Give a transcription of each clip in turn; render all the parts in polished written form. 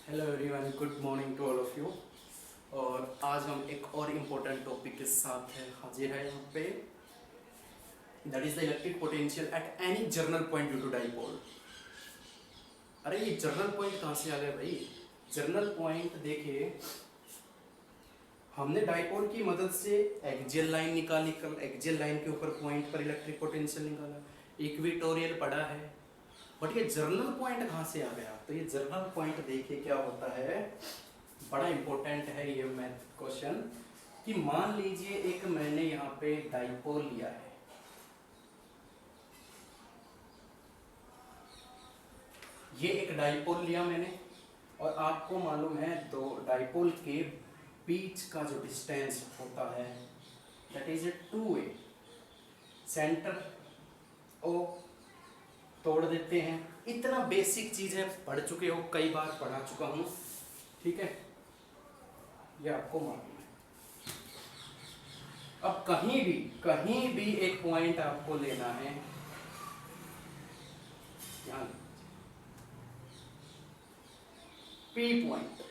Hello everyone, good morning to all of you. और आज हम एक और इम्पोर्टेंट टॉपिक के साथ हाजिर है यहाँ पे। That is the electric potential at any general point due to dipole. अरे ये जर्नल पॉइंट कहाँ से आ गया भाई? जर्नल पॉइंट देखिए, हमने डाइपोल की मदद से एक्सियल लाइन निकाली, कल एक्सियल लाइन के ऊपर पॉइंट पर इलेक्ट्रिक पोटेंशियल निकाला, इक्वेटोरियल पढ़ा है। बट ये जर्नल पॉइंट कहाँ से आ गया? तो ये जर्नल पॉइंट देखिए क्या होता है, बड़ा इंपॉर्टेंट है ये मैथ क्वेश्चन। कि मान लीजिए एक मैंने यहाँ पे डाइपोल लिया है, ये एक डाइपोल लिया मैंने, और आपको मालूम है दो डाइपोल के बीच का जो डिस्टेंस होता है that is 2a। Centre O तोड़ देते हैं। इतना बेसिक चीज है, पढ़ चुके हो, कई बार पढ़ा चुका हूँ, ठीक है, ये आपको मालूम है। अब कहीं भी एक पॉइंट आपको लेना है, ध्यान पी पॉइंट,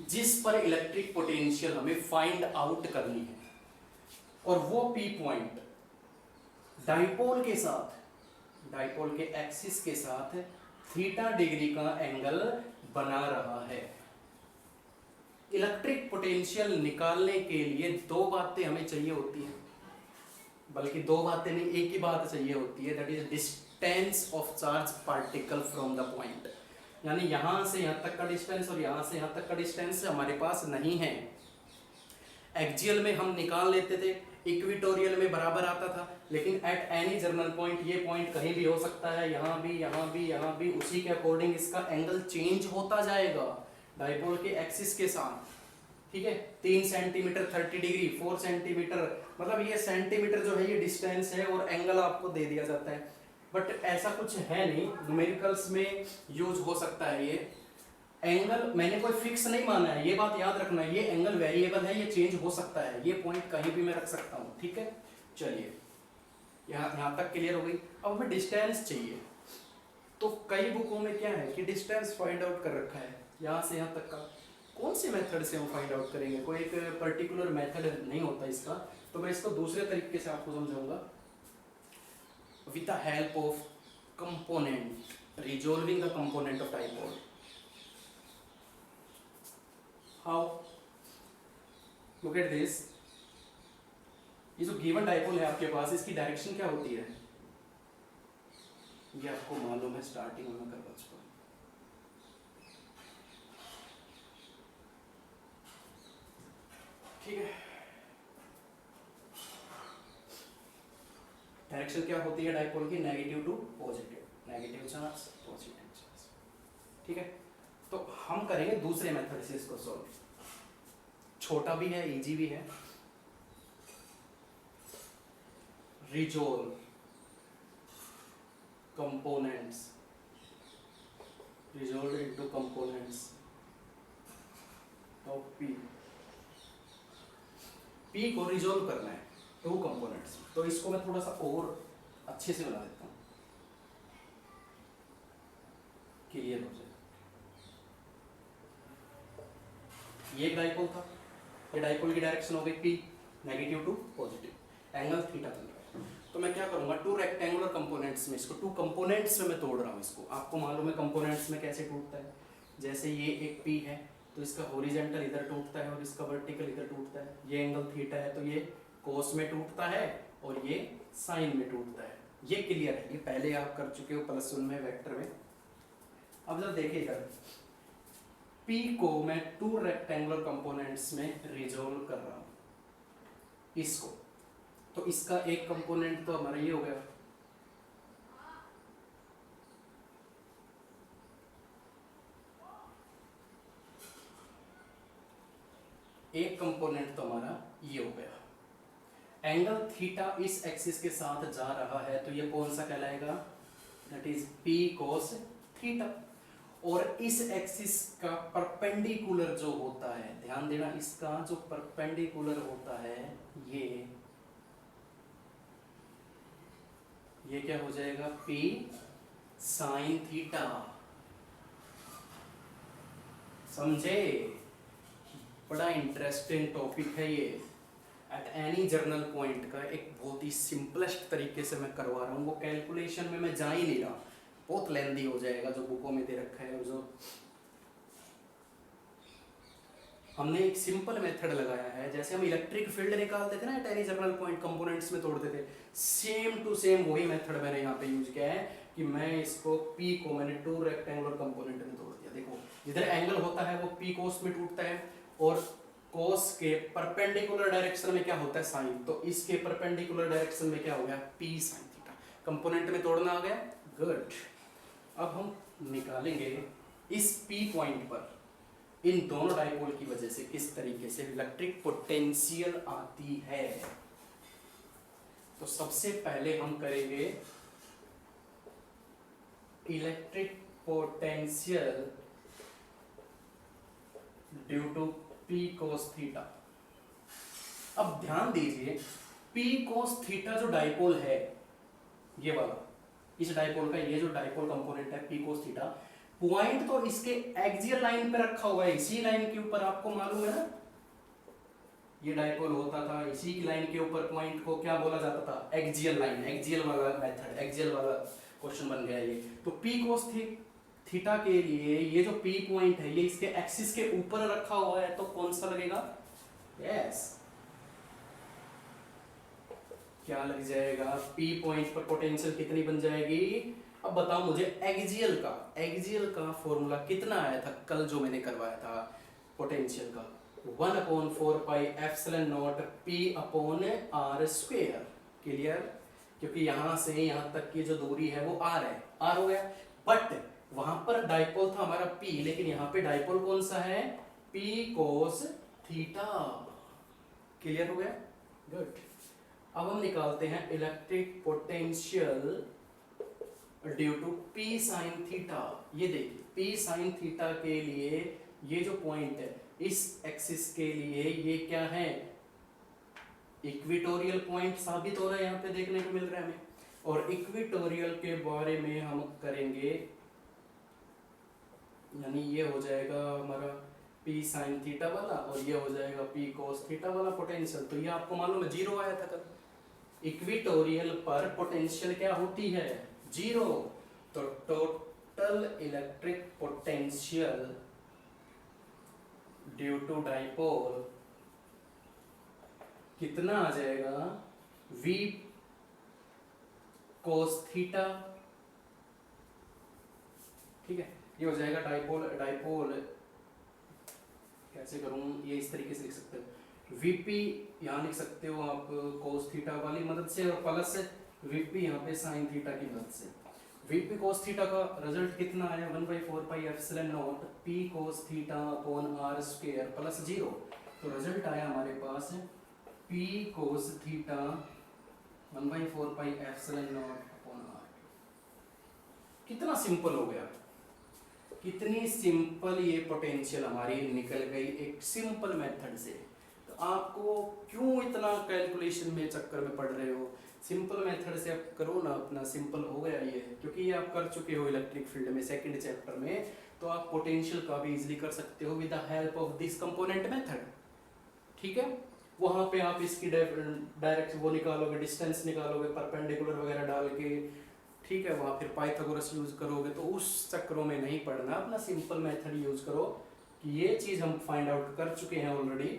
जिस पर इलेक्ट्रिक पोटेंशियल हमें फाइंड आउट करनी है, और वो पी पॉइंट डाइपोल के साथ, डाइपोल के एक्सिस के साथ थीटा डिग्री का एंगल बना रहा है। इलेक्ट्रिक पोटेंशियल निकालने के लिए दो बातें हमें चाहिए होती हैं, बल्कि दो बातें नहीं, एक ही बात चाहिए होती है, that is distance of charge particle from the point. यानी यहां से यहां तक का डिस्टेंस और यहां से यहां तक का डिस्टेंस हमारे पास नहीं है। एक्सियल में हम निकाल लेते थे, इक्वेटोरियल में बराबर आता था, लेकिन एट एनी जर्नल पॉइंट, ये पॉइंट कहीं भी हो सकता है, यहाँ भी, यहाँ भी, यहाँ भी, उसी के अकॉर्डिंग इसका एंगल चेंज होता जाएगा डाइपोल के एक्सिस के साथ, ठीक है। 3 सेंटीमीटर 30 डिग्री, 4 सेंटीमीटर, मतलब ये सेंटीमीटर जो है ये डिस्टेंस है, और एंगल आपको दे दिया जाता है। बट ऐसा कुछ है नहीं, न्यूमेरिकल्स में यूज हो सकता है ये एंगल, मैंने कोई फिक्स नहीं माना है, ये बात याद रखना है, ये एंगल वेरिएबल है, ये चेंज हो सकता है, ये पॉइंट कहीं भी मैं रख सकता हूँ, ठीक है। चलिए यहाँ तक क्लियर हो गई। अब हमें डिस्टेंस चाहिए, तो कई बुकों में क्या है कि डिस्टेंस फाइंड आउट कर रखा है यहाँ से यहाँ तक का। कौन से मेथड से हम फाइंड आउट करेंगे? कोई एक पर्टिकुलर मेथड नहीं होता इसका, तो मैं इसको दूसरे तरीके से आपको समझाऊंगा, with the help of component, resolving the component of dipole. How? Look at this. ये जो गिवन डाइपोल है आपके पास, इसकी डायरेक्शन क्या होती है? ये आपको मालूम है, स्टार्टिंग में करवा चुका हूं, ठीक है। डायरेक्शन क्या होती है डाइपोल की? Negative to positive, negative charge positive charge, ठीक है। तो हम करेंगे दूसरे मेथड से इसको सॉल्व, छोटा भी है, इजी भी है। Resolve components, resolve into components of P. P को रिजोल्व करना है टू कंपोनेंट्स, तो इसको मैं थोड़ा सा और अच्छे से बना देता हूं, क्लियर हो जाए। ये एक डाइपोल था, ये डाइपोल की डायरेक्शन हो गई P, negative to positive, angle theta बन रहा है। तो मैं क्या करूंगा, टू रेक्टेंगुलर कंपोनेंट्स में, इसको टू कंपोनेंट्स में मैं तोड़ रहा हूँ इसको। आपको मालूम है कंपोनेंट्स में कैसे टूटता है, जैसे ये एक पी है, तो इसका हॉरिजॉन्टल इधर टूटता है और इसका वर्टिकल इधर टूटता है। ये एंगल थीटा है, तो ये कोस में टूटता है और ये साइन में टूटता है। ये क्लियर है, ये पहले आप कर चुके हो +1 में वेक्टर में। अब जब देखिए इधर P को मैं टू रेक्टेंगुलर कंपोनेंट्स में रिजोल्व कर रहा हूं इसको, तो इसका एक कंपोनेंट तो हमारा ये हो गया, एक कंपोनेंट तो हमारा ये हो गया। एंगल थीटा इस एक्सिस के साथ जा रहा है, तो ये कौन सा कहलाएगा? That is P cos theta. और इस एक्सिस का परपेंडिकुलर जो होता है, ध्यान देना, इसका जो परपेंडिकुलर होता है ये क्या हो जाएगा? P sin theta. समझे? बड़ा इंटरेस्टिंग टॉपिक है ये। एट एनी जर्नल पॉइंट का एक बहुत ही सिंपलेस्ट तरीके से मैं करवा रहा हूँ, वो कैलकुलेशन में मैं जा ही नहीं रहा, बहुत लेंदी हो जाएगा जो बुकों में दे रखा है। जो हमने एक सिंपल मेथड लगाया है, जैसे हम इलेक्ट्रिक फील्ड निकालते थे ना eight any general point, components में तोड़ते थे, सेम टू सेम वही मेथड मैंने यहाँ पे यूज किया है कि मैं इसको P को मैंने 2 रेक्टेंगुलर कंपोनेंट में तोड़ दिया। देखो जिधर एंगल होता है वो P कोस में टूटता है, और कोस के परपेंडिकुलर डायरेक्शन में क्या होता है साइन, तो इसके परपेंडिकुलर डायरेक्शन में क्या हो गया P साइन थीटा। कंपोनेंट में तोड़ना आ गया, गुड। अब हम निकालेंगे इस P पॉइंट पर इन दोनों डाइपोल की वजह से किस तरीके से इलेक्ट्रिक पोटेंशियल आती है। तो सबसे पहले हम करेंगे electric potential due to P cos theta. अब ध्यान दीजिए P cos थीटा जो डाइपोल है, ये वाला, इस डाइपोल का ये जो डाइपोल कंपोनेंट है P cos थीटा, पॉइंट तो इसके एक्सियल लाइन पे रखा हुआ है, इसी लाइन के ऊपर, आपको मालूम है ना, ये डाइपोल होता था, इसी की लाइन के ऊपर पॉइंट को क्या बोला जाता था, एक्सियल लाइन, एक्सियल वाला मेथड, एक्सियल वाला क्वेश्चन बन गया ये। तो P cos थीटा के लिए ये जो P पॉइंट है ये इसके एक्सिस के ऊपर रखा हुआ है, तो कौन सा लगेगा, यस, क्या लग जाएगा, P पॉइंट पर पोटेंशियल कितनी बन जाएगी। अब बताओ मुझे एक्सियल का फॉर्मूला कितना आया था कल जो मैंने करवाया था पोटेंशियल का, 1/4 pi epsilon naught P upon r square. Clear? क्योंकि यहाँ से यहाँ तक की जो दूरी है वो r है, r हो गया, बट वहां पर डाइपोल था हमारा P, लेकिन यहाँ पे डाइपोल कौन सा है, P cos थीटा। क्लियर हो गया, गुड। अब हम निकालते हैं electric potential due to P sin theta. ये देखिए P sin थीटा के लिए ये जो पॉइंट है इस एक्सिस के लिए ये क्या है, इक्वेटोरियल पॉइंट साबित हो रहा है, यहाँ पे देखने को मिल रहा है हमें। और इक्वेटोरियल के बारे में हम करेंगे, यानी ये हो जाएगा हमारा P sin थीटा वाला और ये हो जाएगा P cos थीटा वाला पोटेंशियल। तो ये आपको मालूम है 0 आया था कल, इक्वेटोरियल पर पोटेंशियल क्या होती है, 0। तो total electric potential due to dipole कितना आ जाएगा, V cos थीटा। ठीक है, ये हो जाएगा डाइपोल कैसे करूं, ये इस तरीके से लिख सकते हो, VP यहाँ लिख सकते हो आप cos थीटा वाली मदद से, और प्लस VP यहाँ पे sin थीटा की मदद से। VP cos थीटा का रिजल्ट कितना आया, 1/4 pi epsilon naught P cos theta upon r square plus 0। तो रिजल्ट आया हमारे पास P cos theta 1/4 pi epsilon not upon r। कितना सिंपल हो गया, कितनी सिंपल ये पोटेंशियल हमारी निकल गई एक सिंपल मेथड से। तो आपको क्यों इतना कैलकुलेशन में चक्कर में पड़ रहे हो, सिंपल मेथड से आप करो ना अपना, सिंपल हो गया ये, क्योंकि ये आप कर चुके हो इलेक्ट्रिक फील्ड में सेकंड चैप्टर में, तो आप पोटेंशियल का भी इजीली कर सकते हो with the help of this component method. ठीक है, वहां पे आप इसकी डायरेक्ट वो निकालोगे, डिस्टेंस निकालोगे परपेंडिकुलर वगैरह डाल के, ठीक है, वहाँ फिर पाइथागोरस यूज करोगे, तो उस चक्रों में नहीं पड़ना, अपना सिंपल मेथड यूज करो कि ये चीज हम फाइंड आउट कर चुके हैं ऑलरेडी।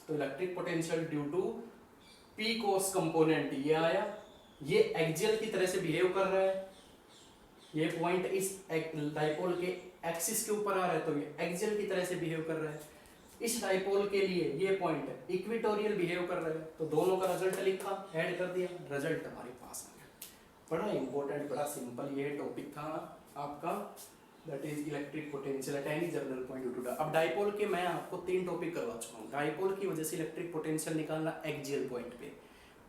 तो electric potential due to P cos component ये आया, ये एक्सियल की तरह से बिहेव कर रहा है, ये पॉइंट इस डाइपोल के एक्सिस के ऊपर आ रहा है तो ये एक्सियल की तरह से बिहेव कर रहा है। इस डाइपोल के लिए ये पॉइंट इक्वेटोरियल बिहेव कर रहा है, तो दोनों का रिजल्ट लिखा, ऐड कर दिया, रिजल्ट हमारे पास आ गया। बड़ा इंपॉर्टेंट, बड़ा सिंपल ये टॉपिक था आपका, that is electric potential at any general point due to. अब डाइपोल के मैं आपको 3 टॉपिक करवा चुका हूँ। डाइपोल की वजह से इलेक्ट्रिक पोटेंशियल निकालना एक्सियल पॉइंट पे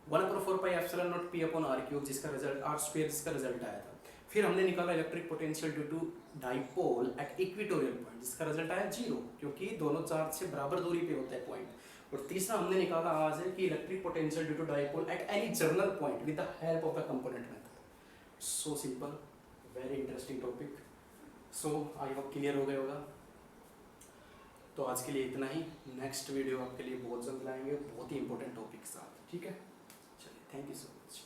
1/4 pi epsilon naught P upon r cube, जिसका रिजल्ट r स्क्वायर, जिसका रिजल्ट आया था। फिर हमने निकाला electric potential due to dipole at equatorial point, जिसका रिजल्ट आया 0, क्योंकि दोनों चार्ज से बराबर दूरी पे होता है पॉइंट। और तीसरा हमने निकाला आज है कि electric potential due to dipole at any general point with the help of the component method. So simple, very interesting topic. So I hope clear हो गया होगा। तो आज के लिए इतना ही, नेक्स्ट वीडियो आपके लिए बहुत जल्द लाएंगे बहुत ही इंपॉर्टेंट टॉपिक के साथ, ठीक है। चलिए, थैंक यू सो मच।